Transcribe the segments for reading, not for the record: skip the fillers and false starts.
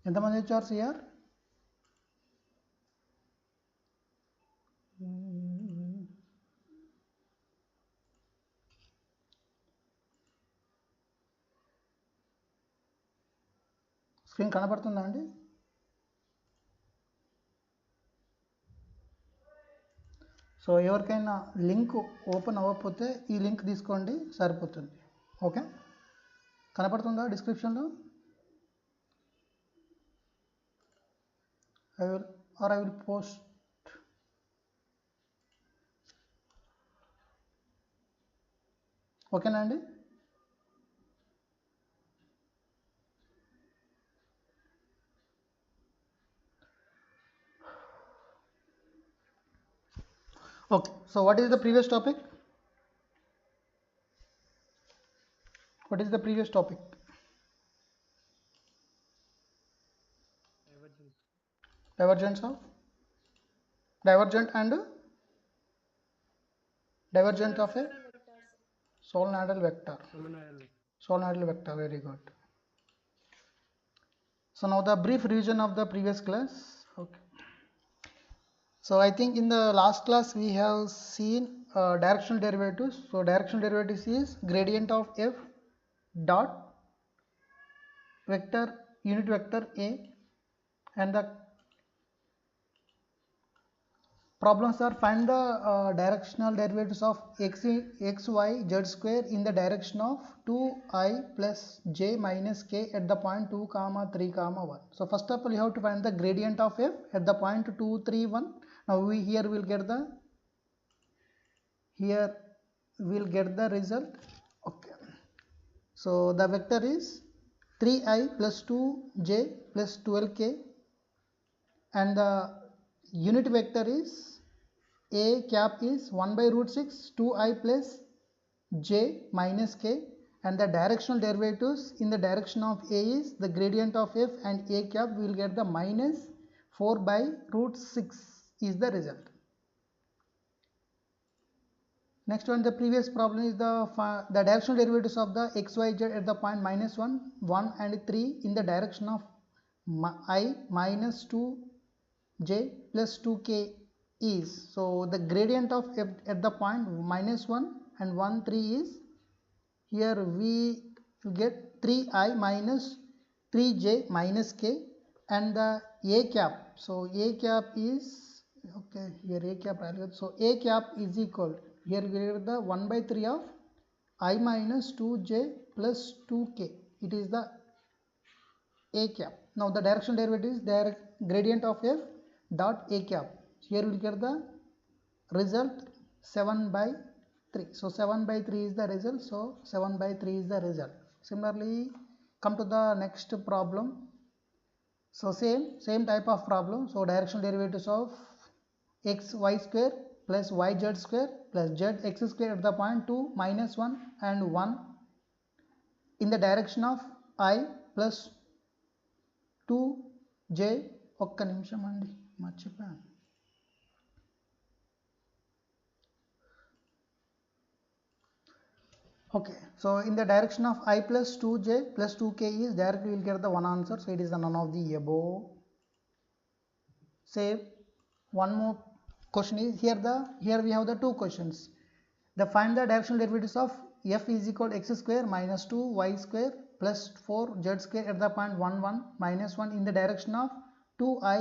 ఎంతమంది వచ్చారు CR? Screen కనపడుతుందా అండి? సో ఎవరికైనా లింక్ ఓపెన్ అవ్వకపోతే ఈ లింక్ తీసుకోండి, సరిపోతుంది. ఓకే, కనపడుతుందా డిస్క్రిప్షన్లో? I will post. ఓకేనా అండి? Okay, so what is the previous topic? What is the previous topic? Divergence of divergent and divergent of a solenoidal vector. Solenoidal vector, very good. So now the brief revision of the previous class. Okay, so I think in the last class we have seen directional derivatives. So directional derivatives is gradient of f dot vector unit vector a, and the problems are find the directional derivatives of x, y, z square in the direction of 2I plus j minus k at the point 2, 3, 1. So first of all you have to find the gradient of f at the point 2, 3, 1. Now here we'll get the result. Okay, so the vector is 3I plus 2j plus 12k, and the unit vector is a cap is 1 by root 6 2I plus j minus k, and the directional derivatives in the direction of a is the gradient of f, and a cap will get the minus 4 by root 6 is the result. Next one, the previous problem is the directional derivatives of the x, y, z at the point -1, 1 and 3 in the direction of I minus 2j plus 2k is. So the gradient of f at the point -1 and 1, 3 is, here we get 3I minus 3j minus k, and the a cap. So a cap is, okay, here a cap, so a cap is equal, here we get the 1 by 3 of I minus 2j plus 2k. It is the a cap. Now the directional derivative is direct gradient of f dot a cap. Here we will get the result 7 by 3. So 7 by 3 is the result. So 7 by 3 is the result. Similarly, come to the next problem. So same type of problem. So directional derivatives of x, y square plus y, z square plus z, x square at the point 2, minus 1 and 1 in the direction of I plus 2j. ఒక్క నిమిషం అండి, మర్చిపోయాను. Okay, so in the direction of I plus 2j plus 2k is, directly we will get the one answer. So it is the none of the above. Say one more question is here we have the two questions. The find the directional derivatives of f is equal to x square minus 2 y square plus 4 z square at the point 1, 1 minus 1 in the direction of 2I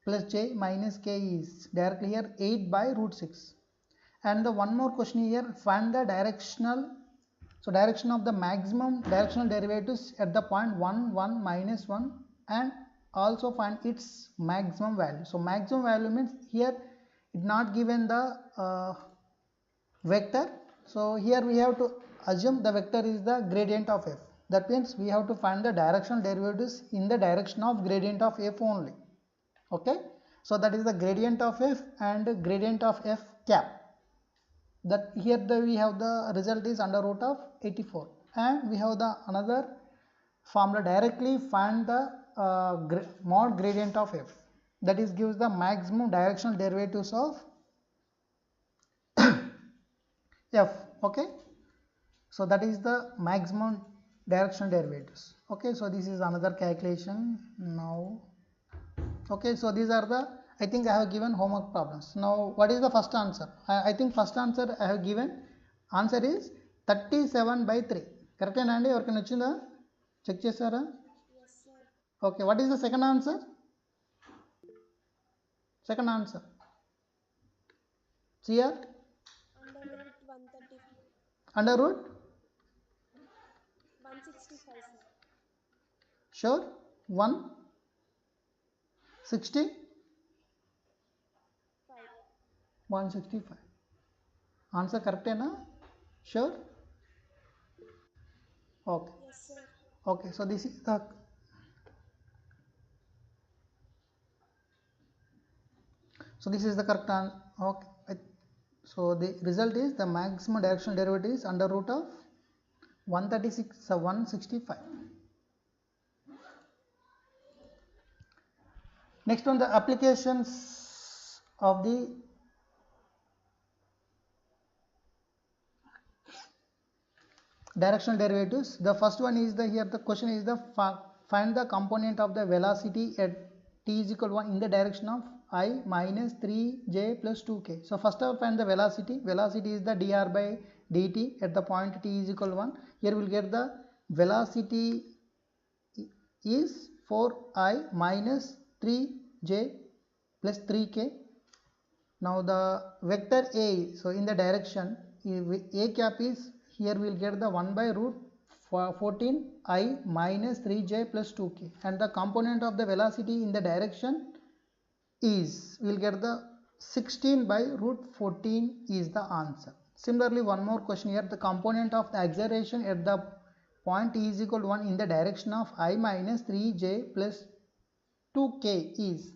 plus j minus k is, directly here 8 by root 6. And the one more question here, find the direction of the maximum directional derivatives at the point 1, 1 minus 1, and also find its maximum value. So maximum value means here it not given the vector. So here we have to assume the vector is the gradient of f. That means we have to find the directional derivatives in the direction of gradient of f only. Okay, so that is the gradient of f and gradient of f cap. That here we have the result is under root of 84, and we have the another formula, directly find the mod gradient of f, that is gives the maximum directional derivatives of f. Okay, so that is the maximum directional derivatives. Okay, so this is another calculation now. Okay, so these are the, I think I have given homework problems. Now what is the first answer? I think first answer I have given, answer is 37/3. Correct and ఎవరికైనా వచ్చిందా? Check చేశారా? Yes, sir. Okay, what is the second answer? Second answer. Here? Under root 135. Under root? 165, sir. Sure? 160? 5. 165. Answer correct ena? Sure? Okay. Yes, sir. Okay, so this is the, so this is the correct answer. Okay. So the result is the maximum directional derivative is under root of 136, 165. Next one, the applications of the directional derivatives. The first one is the, here the question is the find the component of the velocity at t is equal to 1 in the direction of I minus 3j plus 2k. So first of all find the velocity. Velocity is the dr by dt at the point t is equal to 1. Here we will get the velocity is 4I minus 3j plus 3k. Now the vector A, so in the direction A cap is, here we will get the 1 by root 14I minus 3j plus 2k, and the component of the velocity in the direction is, we will get the 16 by root 14 is the answer. Similarly, one more question here, the component of the acceleration at the point t is equal to 1 in the direction of I minus 3j plus 2k is.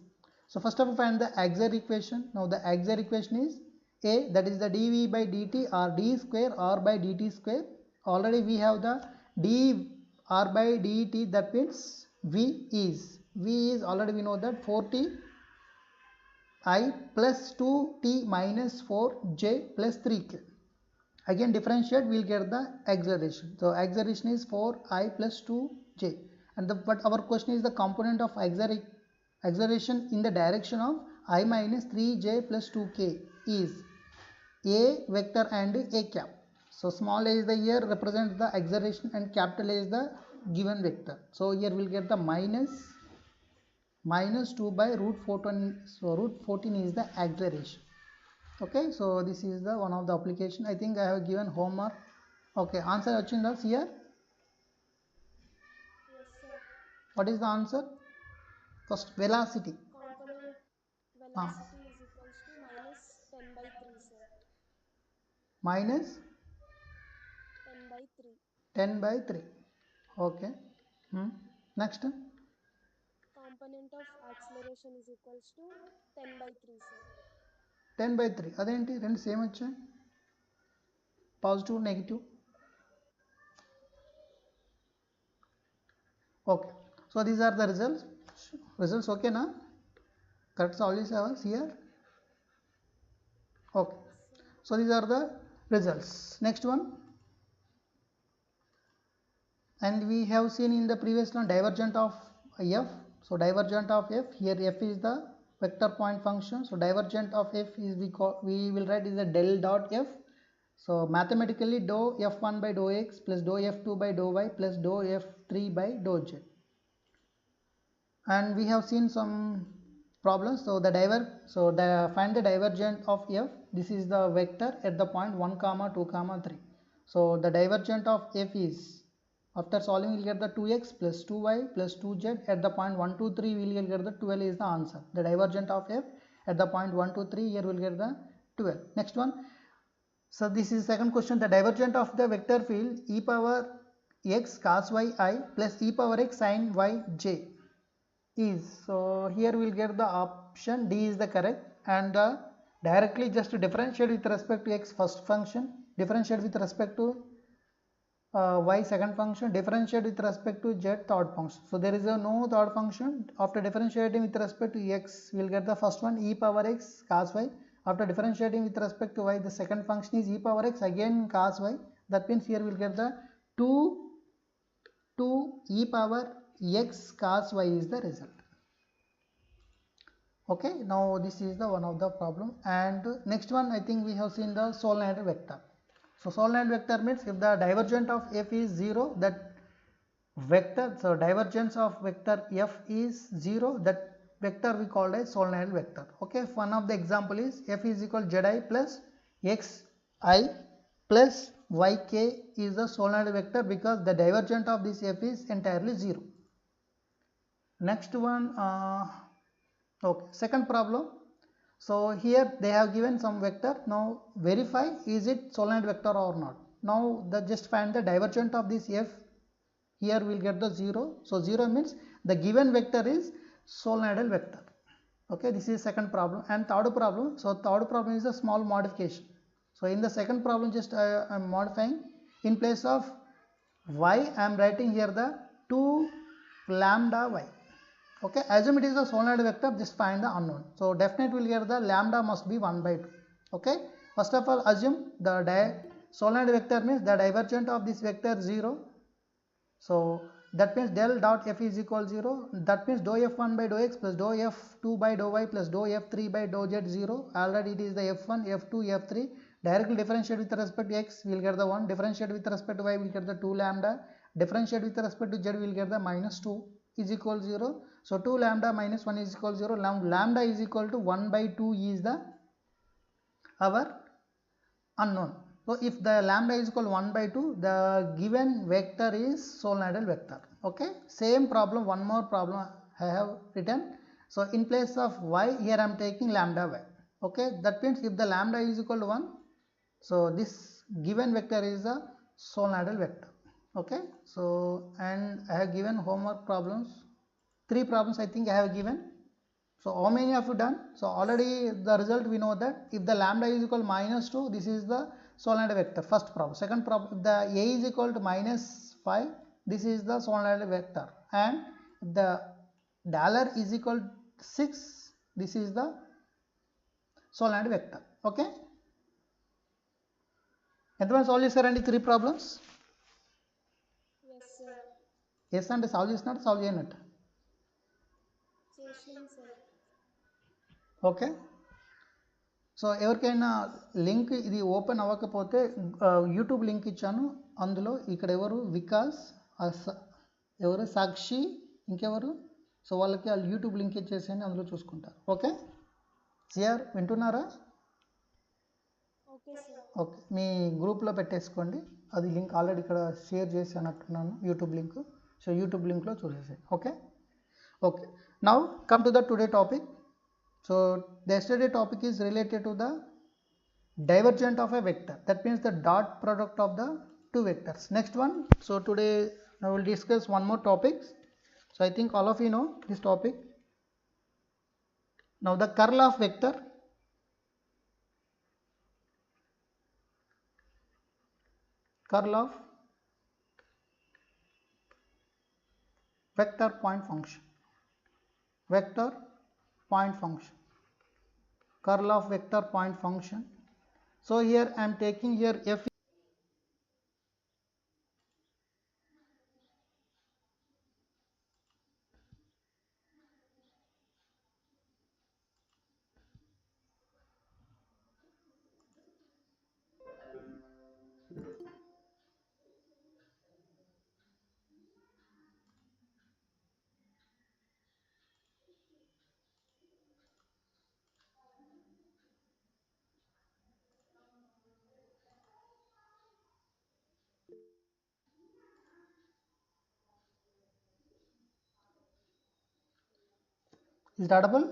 So first of all find the auxiliary equation. Now the auxiliary equation is A, that is the dv by dt or d square r by dt square. Already we have the d r by dt, that means v is already we know that 4t I plus 2t minus 4j plus 3k. Again differentiate, we will get the acceleration. So acceleration is 4I plus 2j, and but our question is the component of acceleration in the direction of I minus 3j plus 2k is A vector and A cap. So small a is the here represents the acceleration and capital A is the given vector. So here we will get the minus 2 by root 14. So root 14 is the acceleration. Okay, so this is the one of the application. I think I have given homework. Okay, answer vachinda here. Yes, sir. What is the answer? First, velocity. Component velocity is equals to minus 10 by 3, sir. Minus 10 by 3. 10 by 3. Okay. Next. Component of acceleration is equals to 10 by 3, sir. 10 by 3. అదేంటి రెండు same వచ్చాయి, positive negative. Okay, so these are the results. Okay na? Correct all these are here. Okay, so these are the results. Next one, and we have seen in the previous one divergent of f. So divergent of f, here f is the vector point function. So divergent of f is we will write is the del dot f. So mathematically dou f1 by dou x plus dou f2 by dou y plus dou f3 by dou z. And we have seen some problems. So find the divergent of f. This is the vector at the point 1, 2, 3. So the divergent of f is, after solving we will get the 2x plus 2y plus 2z at the point 1, 2, 3 we will get the 12 is the answer. The divergent of f at the point 1, 2, 3, here we will get the 12. Next one. So this is second question. The divergent of the vector field e power x cos y I plus e power x sin y j is. So here we will get the option D is the correct, and directly just to differentiate with respect to x first function, differentiate with respect to y second function, differentiate with respect to z third function. So there is no third function. After differentiating with respect to x, we will get the first one e power x cos y. After differentiating with respect to y, the second function is e power x again cos y. That means here we will get the 2 2 e power x cos y is the result. Okay, now this is the one of the problem. And next one, I think we have seen the solenoidal vector. So solenoidal vector means if the divergent of f is 0, that vector, so divergence of vector f is 0, that vector we call as solenoidal vector. Okay, one of the example is f is equal to zi plus xi plus yk is the solenoidal vector because the divergent of this f is entirely 0. Next one, okay, second problem. So here they have given some vector. Now verify is it solenoid vector or not. Now just find the divergent of this f. Here we'll get the 0. So 0 means the given vector is solenoidal vector. Okay, this is second problem. And third problem. So third problem is a small modification. So in the second problem, just I am modifying. In place of y, I am writing here the 2 lambda y. Okay, assume it is a solenoid vector, just find the unknown. So definitely we'll get the lambda must be 1 by 2. Okay, first of all assume the solenoid vector means the divergent of this vector 0. So that means del dot f is equal 0. That means dou f1 by dou x plus dou f2 by dou y plus dou f3 by dou z 0. Already it is the f1, f2, f3. Directly differentiate with respect to x, we will get the 1. Differentiate with respect to y, we will get the 2 lambda. Differentiate with respect to z, we will get the minus 2 is equal 0. So 2 lambda minus 1 is equal to 0. Now lambda is equal to 1 by 2 is the our unknown. So if the lambda is equal to 1 by 2, the given vector is solenoidal vector. Okay, same problem, one more problem I have written. So in place of y, here I am taking lambda y. Okay, that means if the lambda is equal to 1, so this given vector is a solenoidal vector. Okay, so and I have given homework problems, 3 problems I think I have given. So how many have you done? So already the result we know that if the lambda is equal to minus 2, this is the solenoid vector, first problem. Second problem, if the a is equal to minus 5, this is the solenoid vector, and the dollar is equal to 6, this is the solenoid vector. Okay, ఎంతమంది solve చేశారండి 3 problems? Yes, sir. Yes అంటే solve చేసినట్టు solve చేయనట్టు? చేసినాం sir. Okay, so ఎవరికైనా link ఇది open అవ్వకపోతే YouTube link ఇచ్చాను, అందులో ఇక్కడ ఎవరు వికాస్, ఎవరు సాక్షి, ఇంకెవరు, సో వాళ్ళకి వాళ్ళు యూట్యూబ్ లింక్ ఇచ్చేసేయండి, అందులో చూసుకుంటారు. ఓకే సిఆర్ వింటున్నారా? Okay sir. ఓకే, మీ గ్రూప్లో పెట్టేసుకోండి, అది లింక్ ఆల్రెడీ ఇక్కడ షేర్ చేసి అన్నట్టున్నాను యూట్యూబ్ లింక్. సో యూట్యూబ్ లింక్లో చూసేసేయండి. Okay okay, now come to the today topic. So the yesterday topic is related to the divergent of a vector, that means the dot product of the two vectors. Next one, so today I will discuss one more topic. So I think all of you know this topic. Now the curl of vector, curl of vector point function, vector point function, curl of vector point function. So here I am taking here f is audible?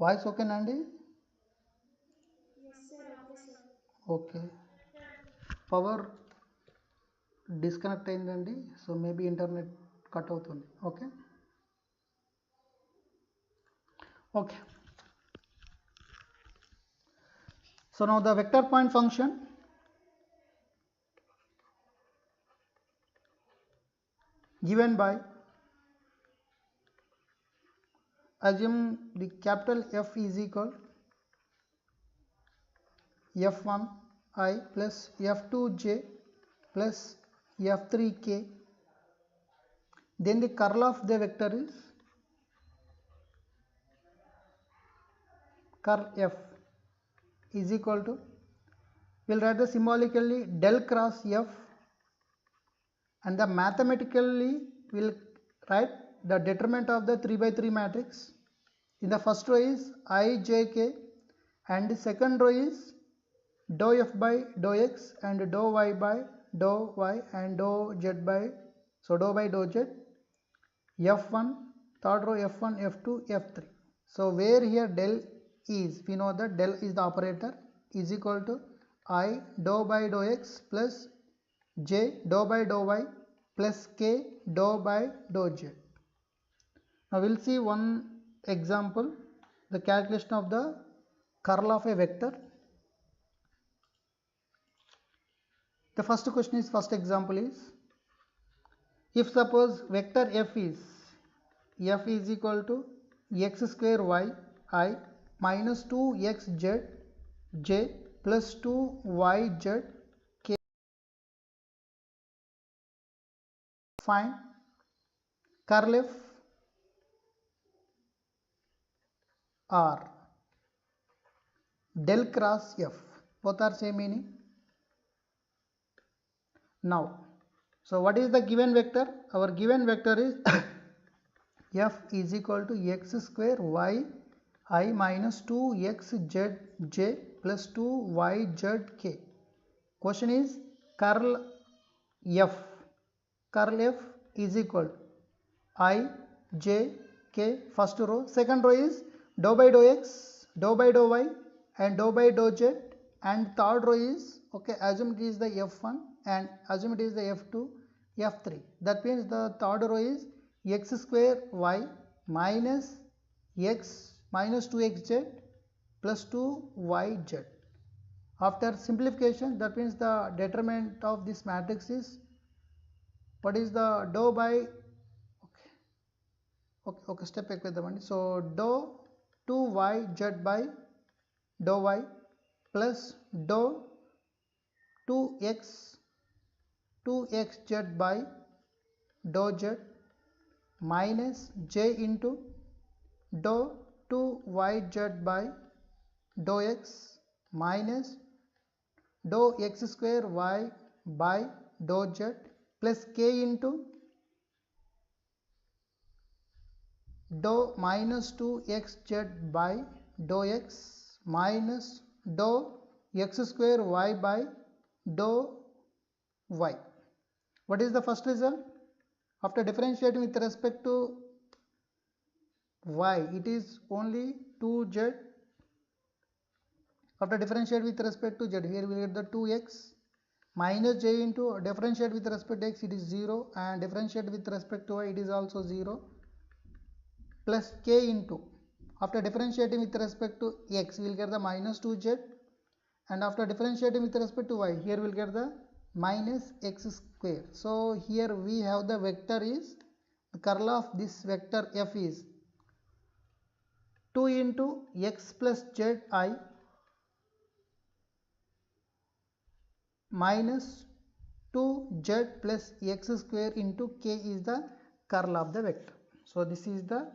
Voice ఓకేనా అండి? Yes sir, okay sir. Okay, power disconnect అయిందండి, so maybe internet cut అవుతుంది. Okay okay, so now the vector point function given by, assume the capital F is equal f1i plus f2j plus f3k. Then the curl of the vector is curl f is equal to, we'll write the symbolically del cross f, and the mathematically we'll write the determinant of the 3 by 3 matrix. In the first row is I, j, k, and the second row is dou f by dou x and dou y by dou y and dou z by, so dou by dou z, f1, third row f1, f2, f3. So where here del is, we know that del is the operator, is equal to I dou by dou x plus j dou by dou y plus k dou by dou z. Now we will see one example, the calculation of the curl of a vector. The first question is, first example is, if suppose vector f is equal to x square y I minus 2xz j plus 2yz k, find curl f or del cross f, both are same meaning. Now, so what is the given vector? Our given vector is f is equal to x square y I minus 2xz j plus 2yz k. Question is curl f. Curl f is equal to I, j, k, first row. Second row is dou by dou x, dou by dou y and dou by dou z, and third row is, okay, assume it is the f1 and assume it is the f2, f3. That means the third row is x square y minus x minus 2xz plus 2yz. After simplification, that means the determinant of this matrix is, what is the dou by, okay, step back with the money. So dou 2yz by dou y plus dou 2xz by dou z minus j into dou 2yz by dou x minus dou x square y by dou z plus k into dou minus 2xz by dou x minus dou x square y by dou y. What is the first result? After differentiating with respect to y, it is only 2z. After differentiate with respect to z, here we get the 2x minus j into differentiate with respect to x, it is 0, and differentiate with respect to y, it is also 0, plus k into, after differentiating with respect to x, we will get the minus 2z, and after differentiating with respect to y, here we will get the minus x square. So here we have the vector is, the curl of this vector f is 2 into x plus z I minus 2z plus x square into k is the curl of the vector. So this is the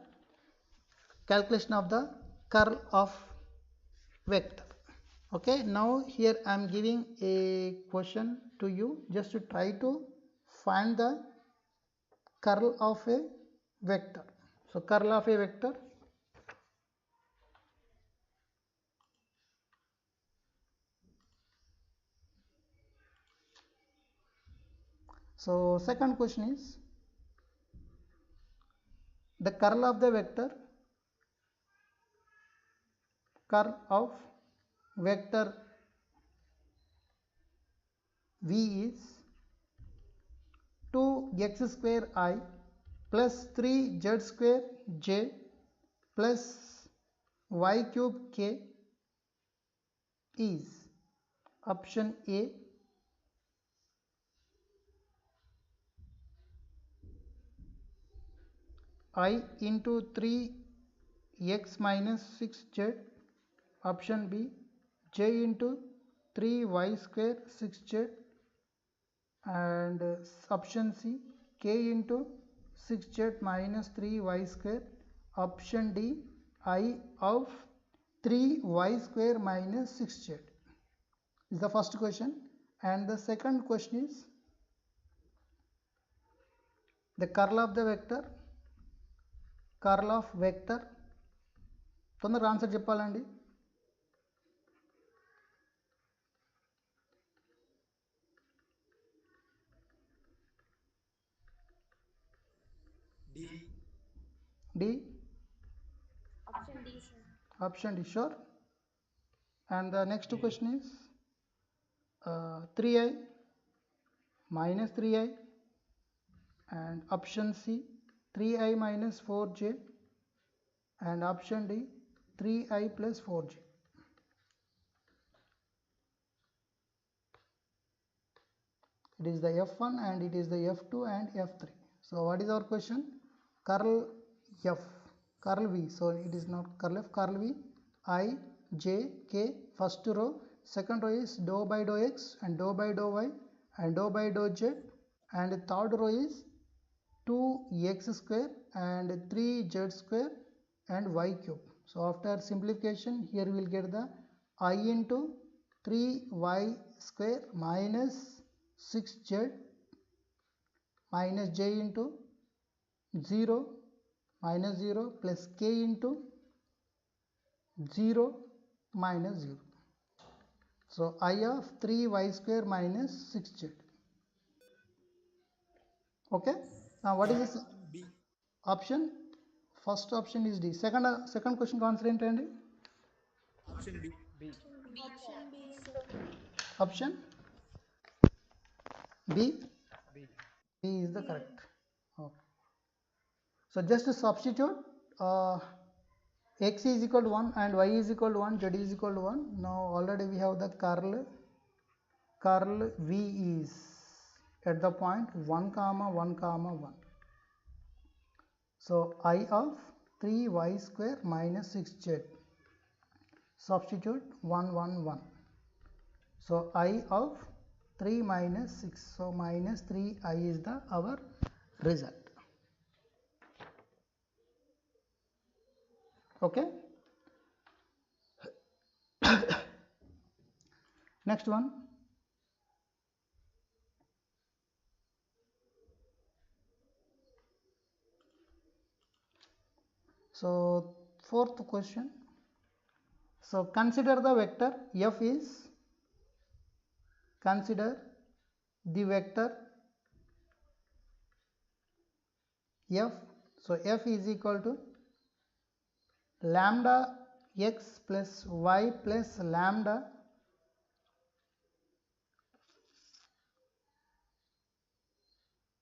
calculation of the curl of vector. Okay, now here I am giving a question to you, just to try to find the curl of a vector. So curl of a vector, so second question is, the curl of the vector, curl of vector v is 2x square I plus 3z square j plus y cube k is option A I into 3x minus 6z, option B j into 3y square 6z, and option C k into 6z minus 3y square. Option D I of 3y square minus 6z is the first question. And the second question is the curl of the vector. Curl of vector తొందరగా answer చెప్పాలండి. D. Option D, sir. Option D, sure. And the next question is 3i minus 3i, and option C 3i minus 4j, and option D 3i plus 4j. It is the F1 and it is the F2 and F3. So what is our question? Curl F, curl V. So it is not curl F, curl V. I, J, K, first row. Second row is dou by dou x and dou by dou y and dou by dou z. And third row is 2x square and 3z square and y cube. So after simplification, here we will get the I into 3y square minus 6z minus j into 0 minus 0 plus k into 0 minus 0. So I of 3y square minus 6z. Okay. Now what is this B. option? First option is D. Second question answer ఏంటండి? Option B. Option B, sir. Option B. B is the correct. Okay. So just to substitute x is equal to 1 and y is equal to 1, z is equal to 1. Now already we have the curl V is at the point 1 comma 1 comma 1. So I of 3y square minus 6z, substitute 1 1 1. So I of 3 minus 6, so minus 3i is the our result. Okay. Next one. So fourth question. So consider the vector f is, consider the vector f. So f is equal to lambda x plus y plus lambda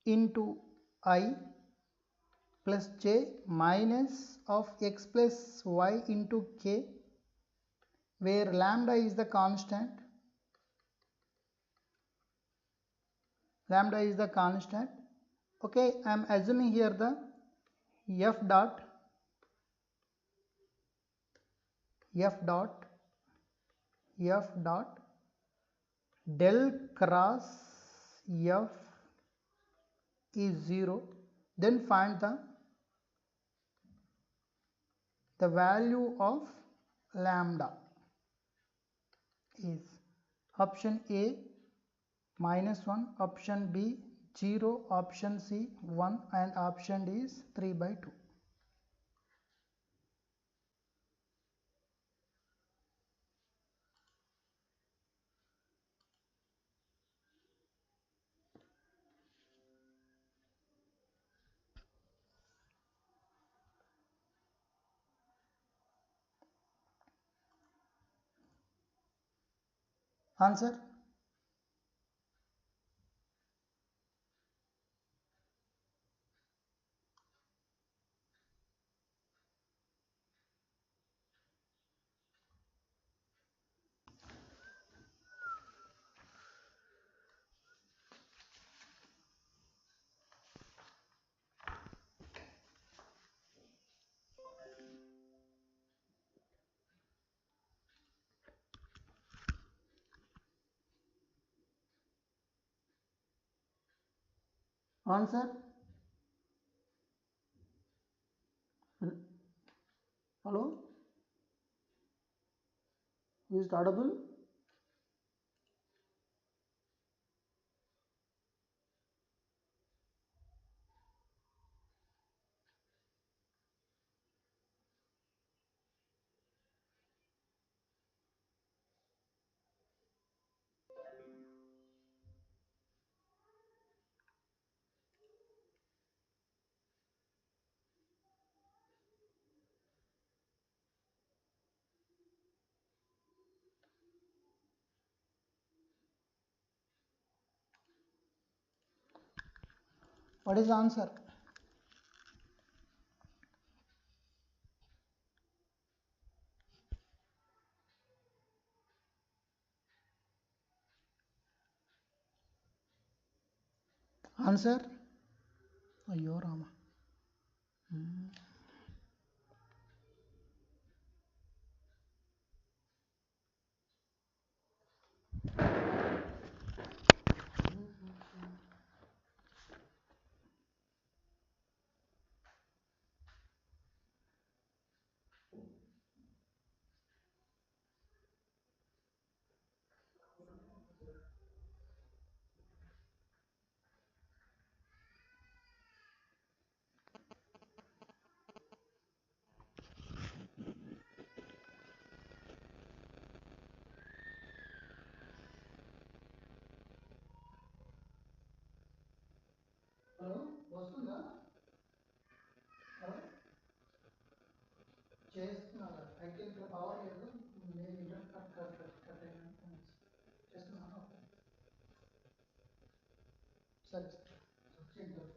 into I plus j minus of x plus y into k, where lambda is the constant. Lambda is the constant. Okay, I am assuming here the f dot del cross f is 0, then find the value of lambda is option A -1, option B 0, option C 1, and option D is 3/2. Answer? Answer. Hello? Is it audible? What is the answer? Answer. Ayyo Rama. Hello? వస్తుందా? చేస్తున్నారు actually ఇక్కడ power లేదు, నేను internet cut అయినా చేస్తున్నాను. సరే చేద్దాం.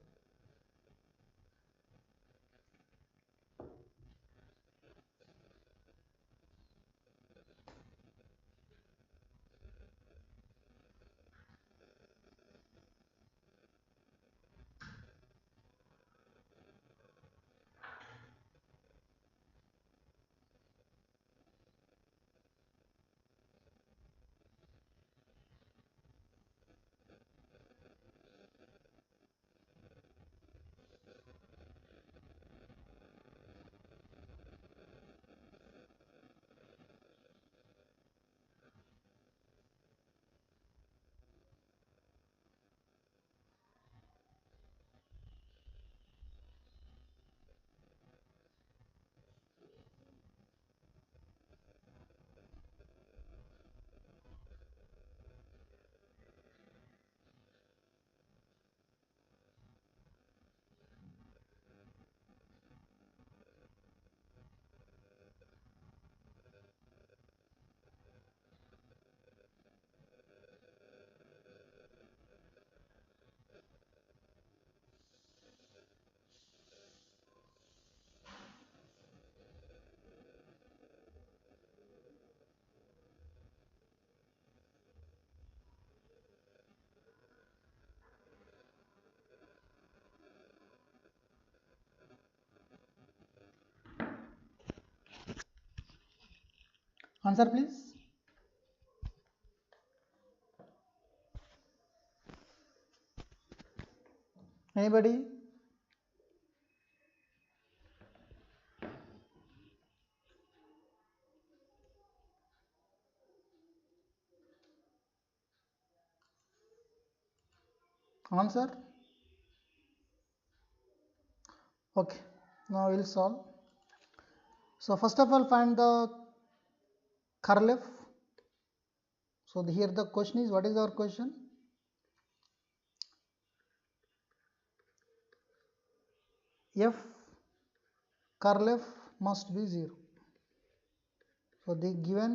Answer please. Anybody? Answer. Okay, now we'll solve. So first of all, find the curl f. So here the question is, what is our question? F curl f must be 0. So the given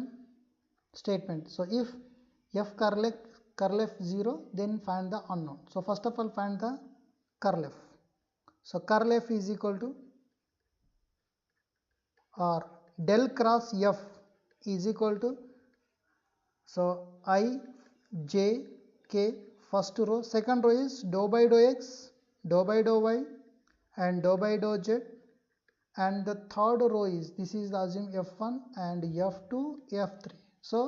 statement. So if f curl f 0, then find the unknown. So first of all, find the curl f. So curl f is equal to, or del cross f is equal to, so I j k first row, second row is dou by dou x, dou by dou y and dou by dou z, and the third row is, this is assume f1 and f2 f3. So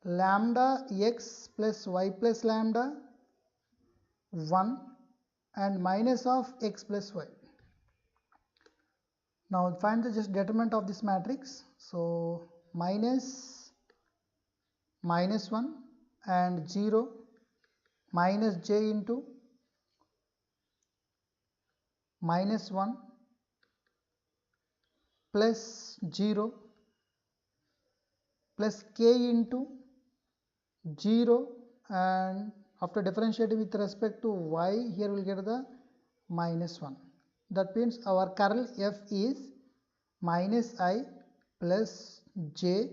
lambda x plus y plus lambda 1 and minus of x plus y. Now find the just determinant of this matrix. So minus 1 and 0 minus j into minus 1 plus 0 plus k into 0, and after differentiating with respect to y, here we will get the minus 1. That means our curl f is minus I plus j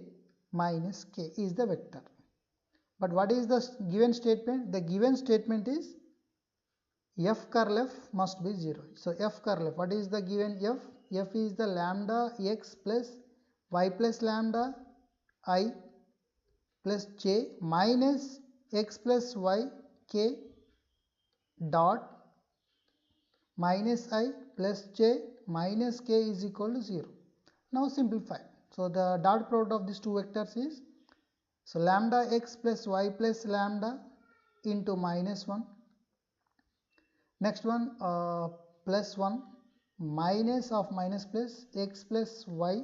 minus k is the vector. But what is the given statement? The given statement is f curl f must be 0. So f curl f, what is the given f? F is the lambda x plus y plus lambda I plus j minus x plus y k dot minus I plus j minus k is equal to 0. Now simplify. So the dot product of these two vectors is, so lambda x plus y plus lambda into minus 1. Next one plus 1 minus of minus plus x plus y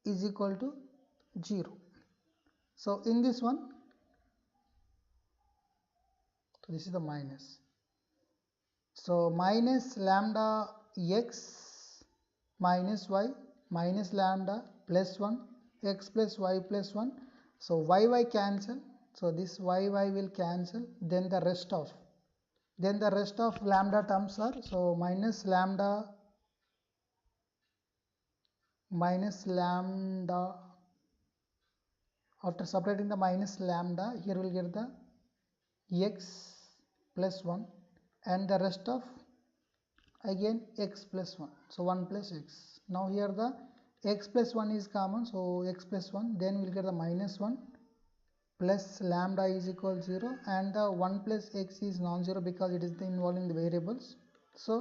is equal to 0. So in this one, so this is the minus. So minus lambda x minus y minus lambda plus 1 x plus y plus 1. So y cancel. So this y will cancel. Then the rest of lambda terms are, so minus lambda after separating the minus lambda, here we will get the x plus 1 and the rest of again x plus 1. So 1 plus x. Now here the x plus 1 is common, so x plus 1, then we will get the minus 1 plus lambda is equal to 0, and the 1 plus x is non-zero because it is involving the variables. So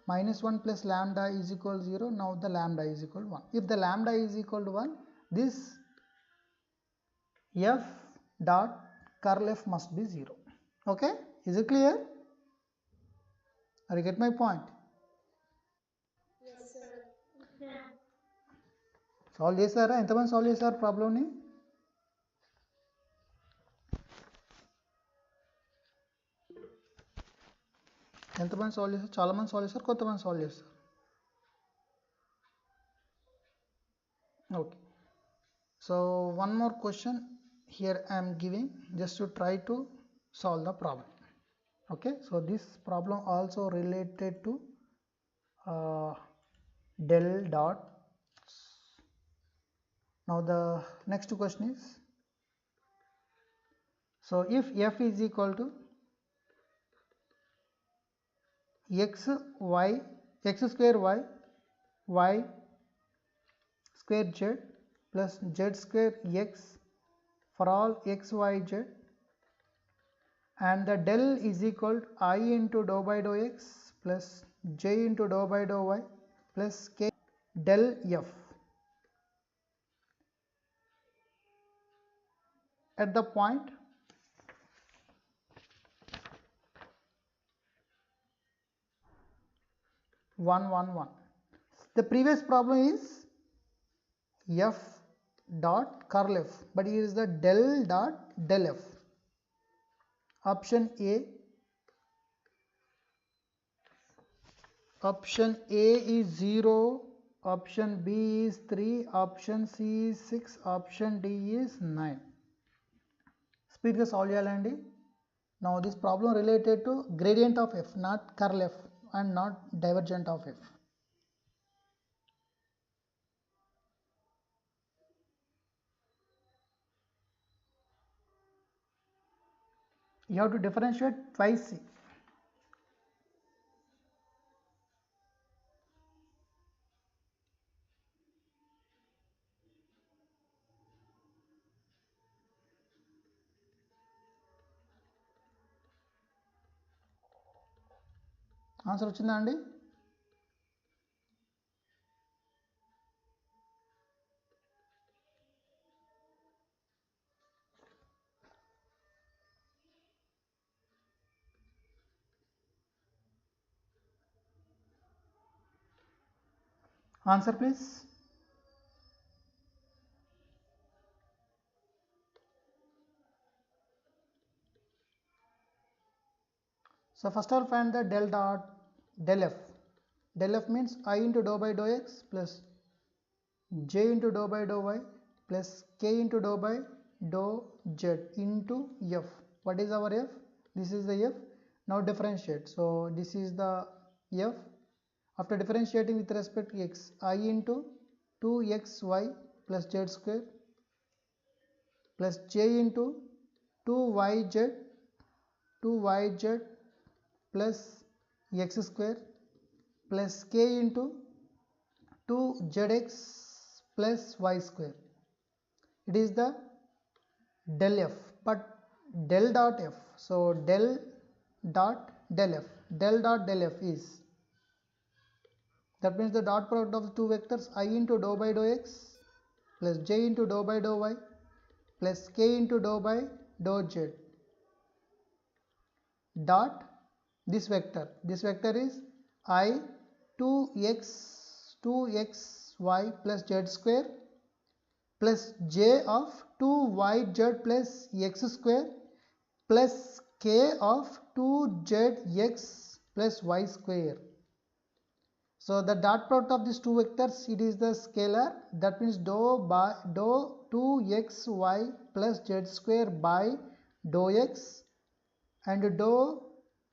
minus 1 plus lambda is equal to 0. Now the lambda is equal to 1. If the lambda is equal to 1, this f dot curl f must be 0. Okay, is it clear? Are you get my point? Yes, sir. Solve చేశారా? ఎంతమంది solve చేశారు ప్రాబ్లమ్ని? ఎంతమంది solve చేశారు? చాలామంది solve చేశారు, కొంతమంది solve చేస్తారు. Okay, so one more question here I am giving just to try to solve the problem. Okay, so this problem also related to del dot. Now the next question is, so if f is equal to x square y square z plus z square x for all x y z, and the del is equal to I into dou by dou x plus j into dou by dou y plus k del f at the point 1 1 1. The previous problem is f dot curl f, but here is the del dot del f. Option A is 0, option B is 3, option C is 6, option D is 9. Speed గా solve చేయాలండి. Now this problem related to gradient of f, not curl f and not divergent of f. You have to differentiate twice. Answer వచ్చిందా అండి? Answer please. So first of all find the del dot del f. Del f means I into dou by dou x plus j into dou by dou y plus k into dou by dou z into f. What is our f? This is the f. Now differentiate. So this is the f. After differentiating with respect to x, I into 2xy plus z square plus j into 2yz 2yz plus x square plus k into 2zx plus y square. It is the del f, but del dot f. So del dot del f. Del dot del f is, that means the dot product of the two vectors I into dou by dou x plus j into dou by dou y plus k into dou by dou z dot this vector. This vector is I 2xy plus z square plus j of 2yz plus x square plus k of 2zx plus y square. So the dot product of these two vectors, it is the scalar, that means dou 2xy plus z square by dou x and dou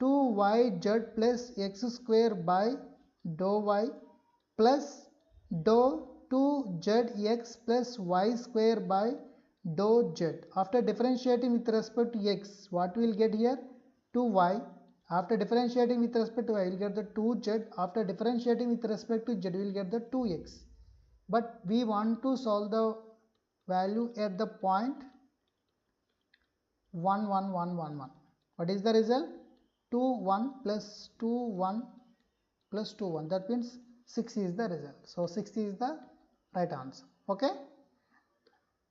2yz plus x square by dou y plus dou 2zx plus y square by dou z. After differentiating with respect to x, what we will get here? 2y. After differentiating with respect to y, we will get the 2z. After differentiating with respect to z, we will get the 2x. But we want to solve the value at the point 1 1 1 1 1. What is the result? 2 1 plus 2 1 plus 2 1. That means 6 is the result. So 6 is the right answer. Okay?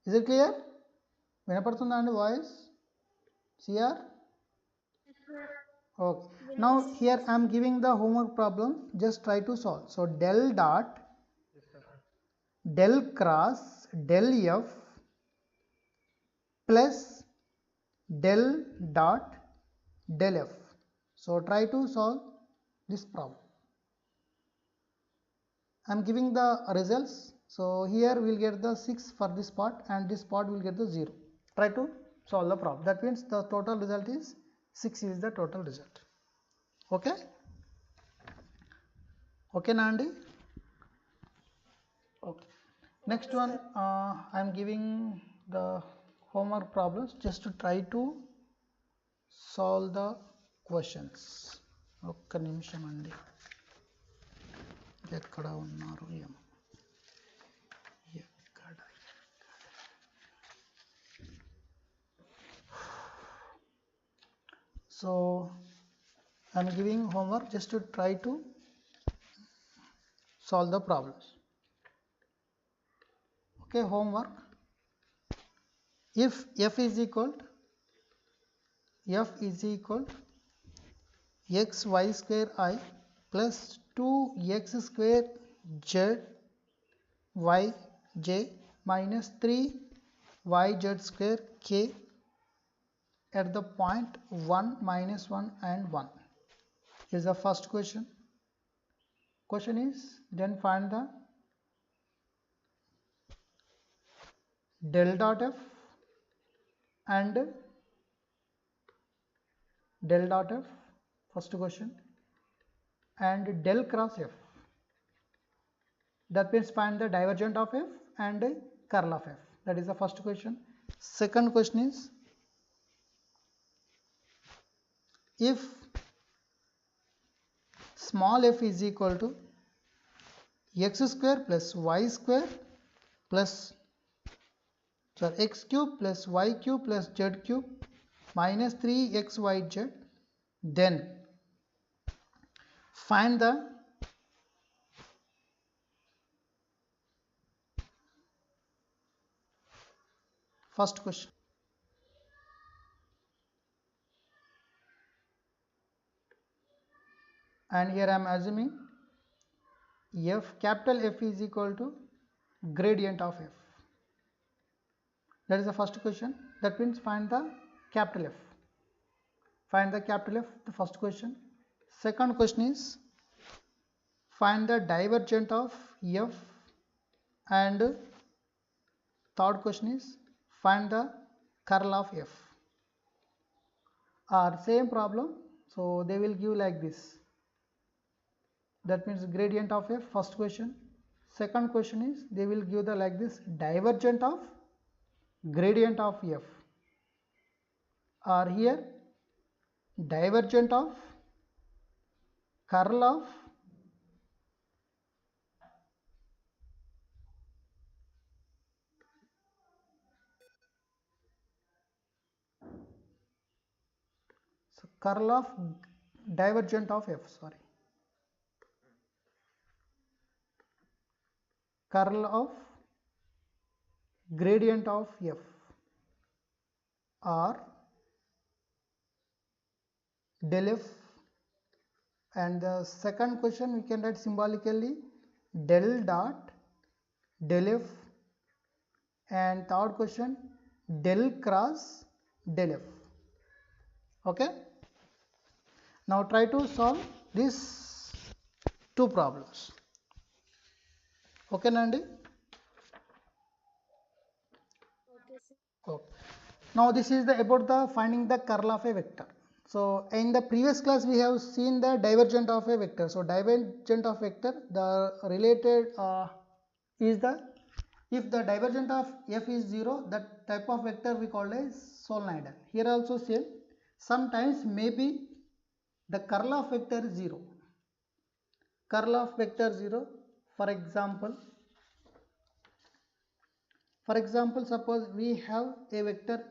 Is it clear? Vinapadutunda andi voice? CR? Okay. Now here I am giving the homework problem. Just try to solve. So del dot del cross del f plus del dot del f. So try to solve this problem. I am giving the results. So here we will get the 6 for this part and this part will get the 0. Try to solve the problem. That means the total result is 6 is the total result. Okay? Okay, Nandi? Okay. Next one, I am giving the homework problems just to try to solve the questions. ఒక్క నిమిషం అండి, ఎక్కడ ఉన్నారు ఏమో, ఎక్కడ. So I am giving homework just to try to solve the problems. Okay, homework. If f is equal x y square I plus 2x square z y j minus 3 y z square k at the point 1 minus 1 and 1 is the first question. Question is, then find the del dot f and del dot f, first question, and del cross f. That means find the divergent of f and curl of f. That is the first question. Second question is, if small f is equal to x square plus y square plus x cube plus y cube plus z cube minus 3xyz, then find the first question. And here I am assuming capital F is equal to gradient of f. That is the first question. That means find the capital F. Find the capital F, the first question. Second question is find the divergent of f, and third question is find the curl of f. Or same problem, so they will give like this. That means gradient of f, first question. Second question is they will give the like this, divergent of gradient of f, or here divergent of curl of curl of divergent of f, curl of gradient of f, or del f. And the second question we can write symbolically del dot del f, and third question del cross del f. Okay, now try to solve these two problems. Okay, Nandi? Okay, sir. Okay. Now this is the about the finding the curl of a vector. So in the previous class we have seen the divergent of a vector. So divergent of vector, the related is the, if the divergent of f is 0, that type of vector we call as solenoidal. Here also same. Sometimes maybe the curl of vector is 0. Curl of vector 0. For example, suppose we have a vector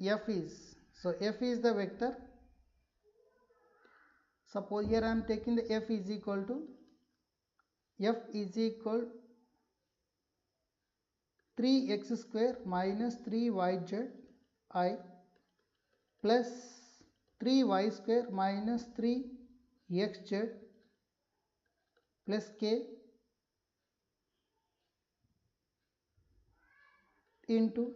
f is, so f is the vector. Suppose here I am taking the f is equal 3x square minus 3yz I plus 3y square minus 3xz plus k into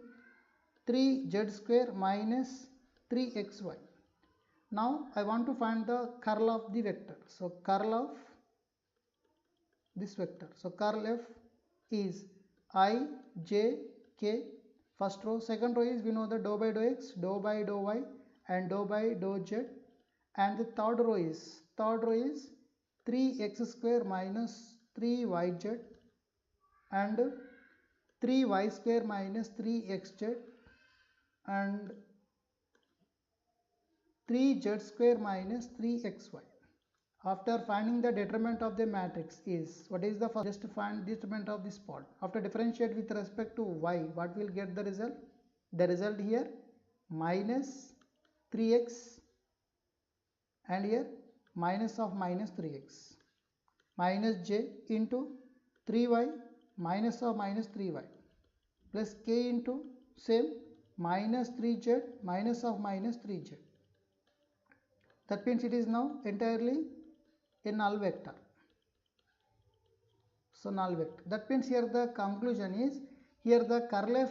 3z square minus 3xy. Now I want to find the curl of the vector. So curl of this vector. So curl f is I, j, k, first row. Second row is we know the dou by dou x, dou by dou y, and dou by dou z. And the third row is 3x square minus 3yz and 3y square minus 3xz and 3z square minus 3xy. After finding the determinant of the matrix is, what is the first? Just find the determinant of this part. After differentiate with respect to y, what will get the result? The result here minus 3x, and here minus of minus 3x, minus j into 3y minus of minus 3y plus k into same minus 3z minus of minus 3z. That means it is now entirely a null vector. So null vector. That means here the conclusion is, here the curl f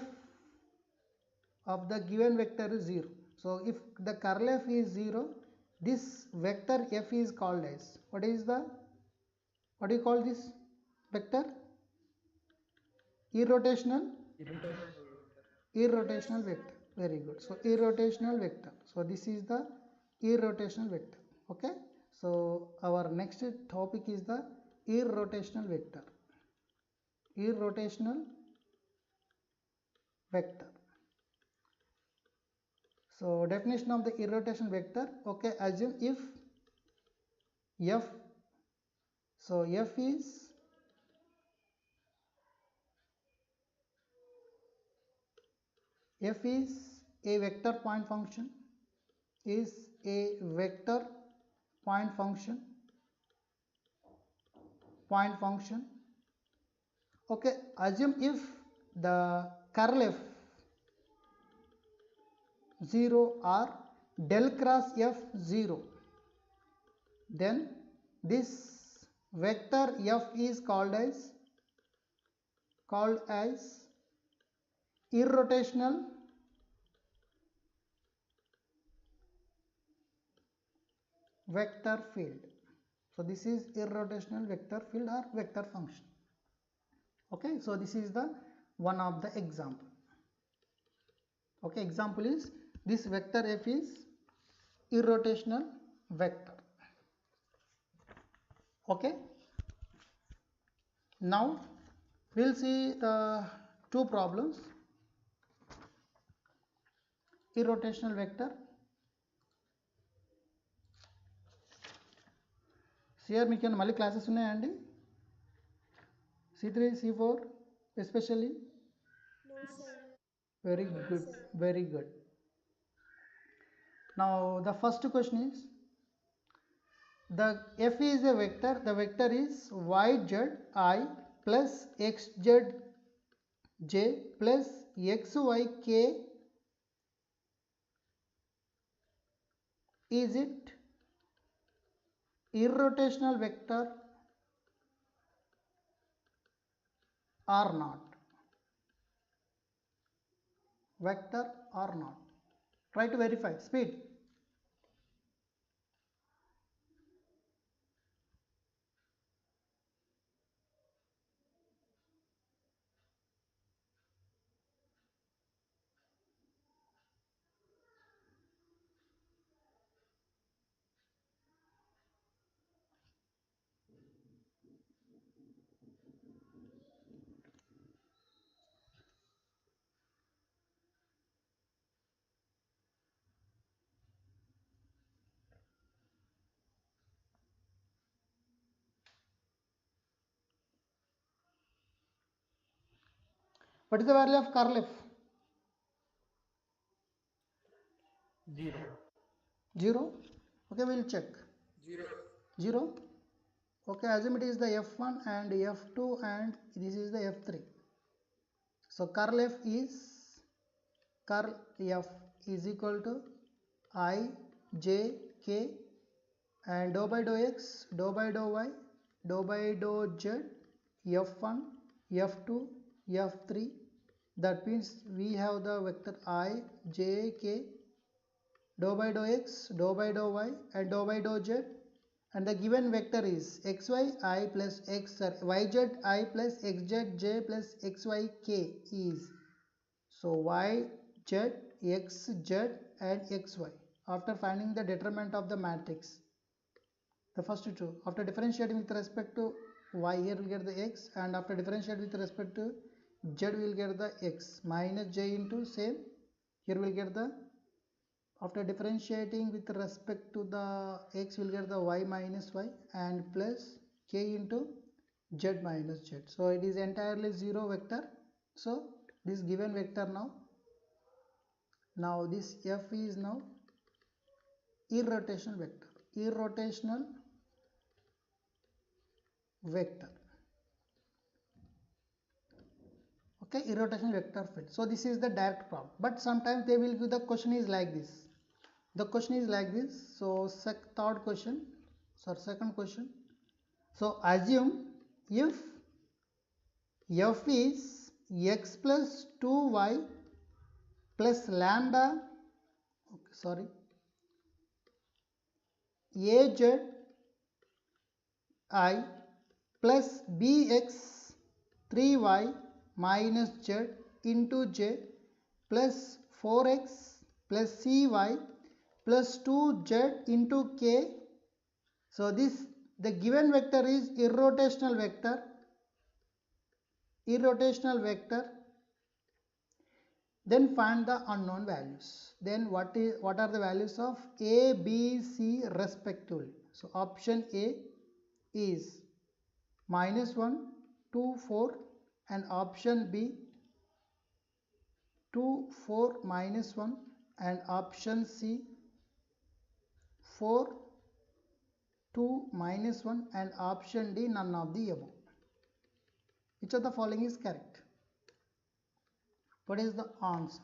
of the given vector is 0. So if the curl f is 0, this vector f is called as, what do you call this vector? Irrotational vector. Very good. So irrotational vector. So this is the irrotational vector. Okay, so our next topic is the irrotational vector. So definition of the irrotational vector. Okay, assume if f, so f is a vector point function, Okay, assume if the curl f 0 or del cross f 0, then this vector f is called as irrotational vector field. So this is irrotational vector field or vector function. Okay, so this is the one of the example. Okay, example is this vector f is irrotational vector. Okay, now we'll see the two problems. Irrotational vector. Here మీకు మళ్ళీ classes ఉన్నాయండి C3 C4 especially. No, sir. Very No, good, sir. very good. Now the first question is, the f is a vector, the vector is yz I plus xz j plus xy k. Is it irrotational vector or not? Vector or not? Try to verify. Speed. What is the value of curl f? 0. 0. Okay, we'll check. 0. 0. Okay, assume it is the f1 and f2 and this is the f3. So curl f is equal to I j k and dou by dou x, dou by dou y, dou by dou z, f1, f2, f3. That means we have the vector I j k, dou by dou x, dou by dou y and dou by dou z, and the given vector is xy I plus yz I plus xz j plus xy k is, so y z x z and xy. After finding the determinant of the matrix, the first two, after differentiating with respect to y, here we get the x, and after differentiating with respect to z we will get the x minus j into same, here we will get the, after differentiating with respect to the x we will get the y minus y and plus k into z minus z. So it is entirely 0 vector. So this given vector now this f is now irrotational vector. Irrotational vector. Okay, irrotational vector field. So this is the direct problem, but sometimes they will give the question is like this. The question is like this. So second question. So assume if f is x plus 2y plus lambda, az I plus bx 3y minus z into j plus 4x plus cy plus 2z into k. So this, the given vector is irrotational vector. Then find the unknown values. Then what are the values of a, b, c respectively? So option A is -1, 2, 4, and option B 2, 4, -1, and option C 4, 2, -1, and option D none of the above. Which of the following is correct? What is the answer?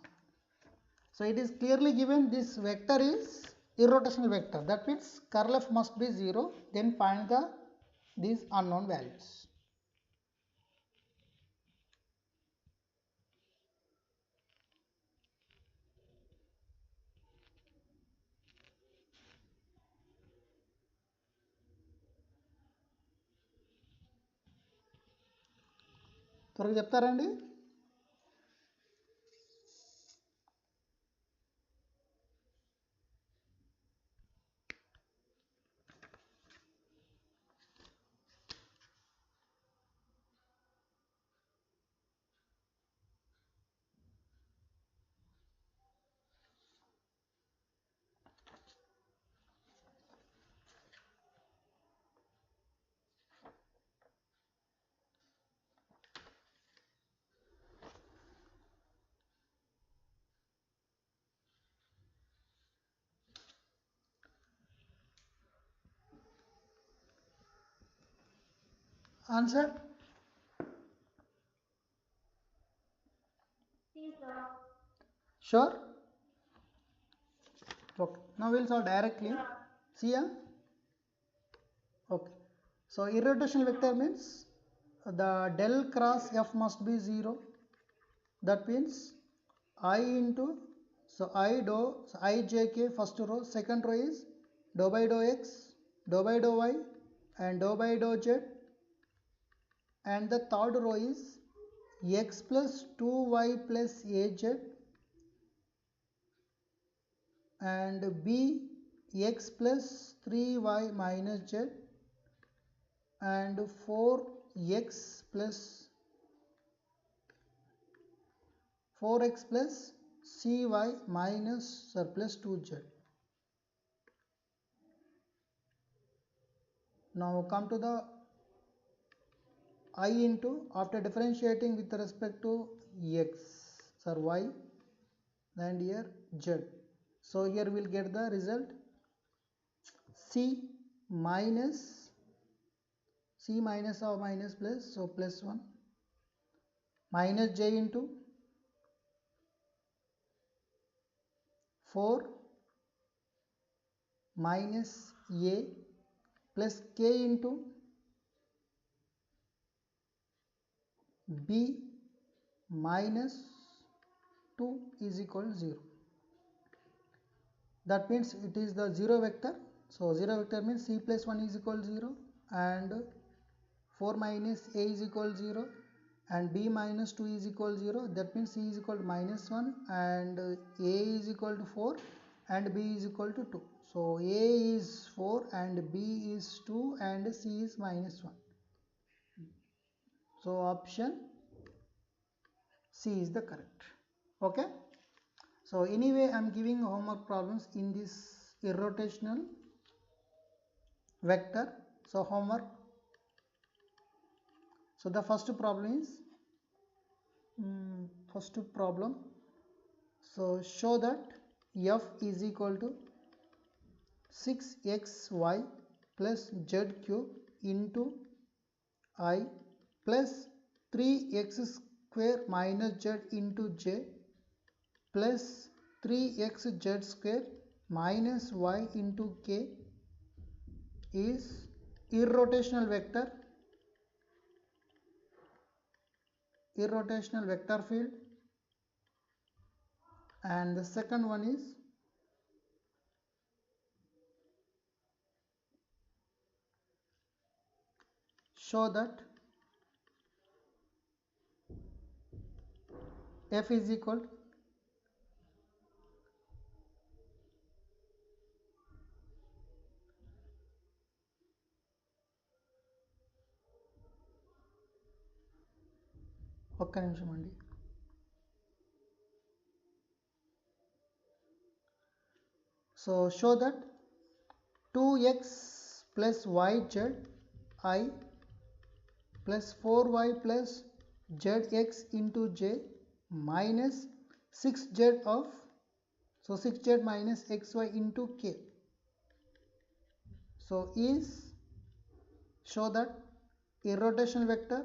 So it is clearly given this vector is irrotational vector. That means curl f must be 0. Then find the these unknown values. త్వరగా చెప్తారండి. Answer? Sure? Okay. Now we'll solve directly. See ya? Okay. So irrotational vector means the del cross f must be 0. That means I into, so I dou, so I j k first row, second row is dou by dou x, dou by dou y and dou by dou z, and the third row is x plus 2y plus az and b x plus 3y minus z and 4x plus cy minus plus 2z. Now come to the I into, after differentiating with respect to x or y and here z. So here we will get the result c minus or minus plus, so plus 1 minus j into 4 minus a plus k into b minus 2 is equal to 0. That means it is the 0 vector. So 0 vector means c plus 1 is equal to 0 and 4 minus a is equal to 0 and b minus 2 is equal to 0. That means c is equal to minus 1 and a is equal to 4 and b is equal to 2. So a is 4 and b is 2 and c is minus 1. So option C is the correct. Okay. So anyway, I am giving homework problems in this irrotational vector. So homework. So the first problem is so show that f is equal to 6xy plus z cube into I plus 3x square minus z into j plus 3xz square minus y into k is irrotational vector field, and the second one is show that f is equal ఒక్క నిమిషం అండి. So show that 2x plus yz I plus 4y plus zx into j minus 6z of, so 6z minus xy into k. So is show that irrotational vector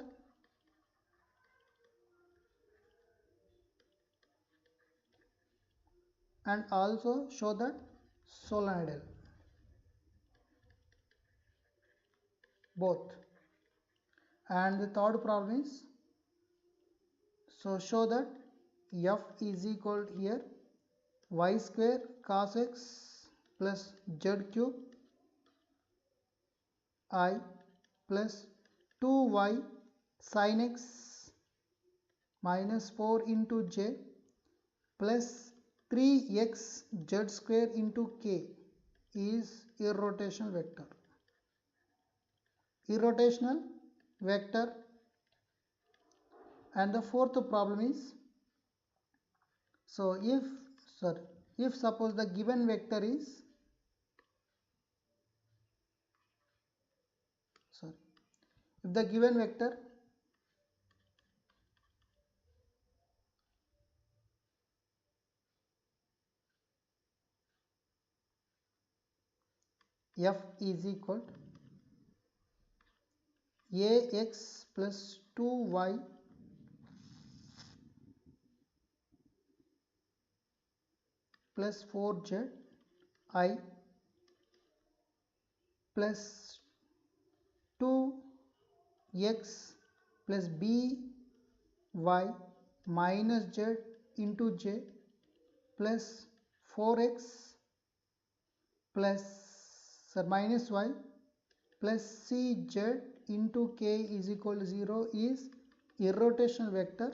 and also show that solenoidal, both. And the third problem is, so show that f is equal to here y square cos x plus z cube I plus 2y sin x minus 4 into j plus 3x z square into k is irrotational vector. Irrotational vector. And the fourth problem is, so if suppose the given vector is, if the given vector f is equal to ax plus 2y plus 4z I plus 2x plus by minus z into j plus 4x plus minus y plus cz into k is equal to 0 is irrotational vector.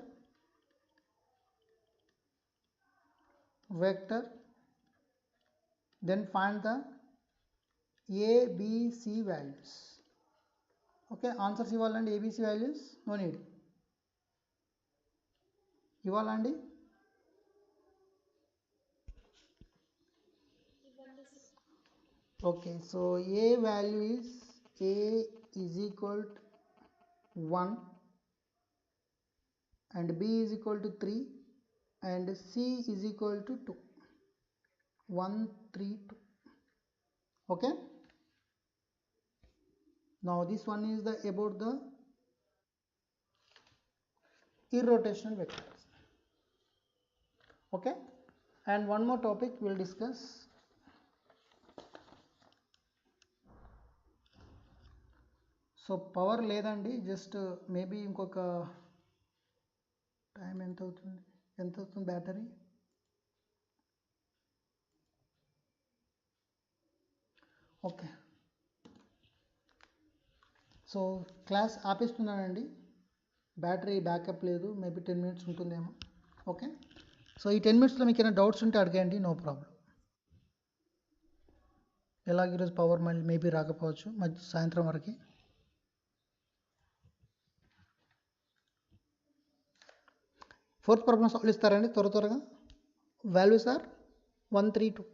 Then find the a b c values. Okay, answers ఇవ్వాలండి abc values, no need ఇవ్వాలండి. Okay, so a value is a is equal to 1 and b is equal to 3 and c is equal to 2. 1 3 2. Okay, now this one is the about the irrotational vectors. Okay, and one more topic we'll discuss. So power లేదండి, just maybe ఇంకొక time ఎంత అవుతుంది battery. Okay, so class ఆపేస్తున్నానండి, battery backup లేదు, maybe 10 minutes ఉంటుందేమో. Okay, so ఈ 10 minutesలో మీకు ఏమైనా డౌట్స్ ఉంటే అడగండి, నో ప్రాబ్లం. ఎలాగ ఈరోజు పవర్ మళ్ళీ మేబీ రాకపోవచ్చు సాయంత్రం వరకు. ఫోర్త్ ప్రాబ్లమ్ సాల్వ్ ఇస్తారండి త్వరగా. Values are 1 3 2.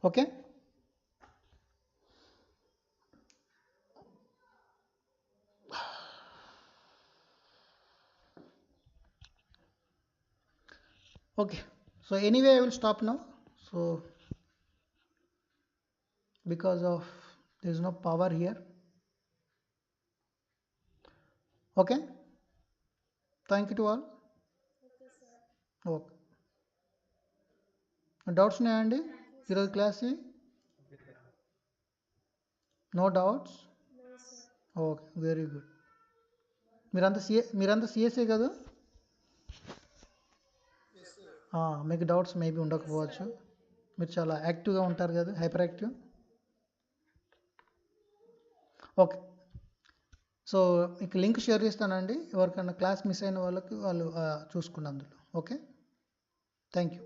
Okay, okay, so anyway I will stop now, so because of there is no power here. Okay, thank you to all. Okay, sir. Okay, doubts ఉన్నాయండి ఈరోజు class? No doubts? No, sir. Okay, very good. మీరంతా CSA కదా? మీకు doubts maybe ఉండకపోవచ్చు, మీరు చాలా యాక్టివ్గా ఉంటారు కదా, హైపర్ యాక్టివ్. ఓకే, సో మీకు లింక్ షేర్ చేస్తానండి, ఎవరికైనా క్లాస్ మిస్ అయిన వాళ్ళకి వాళ్ళు చూసుకున్న అందులో. Okay, thank you.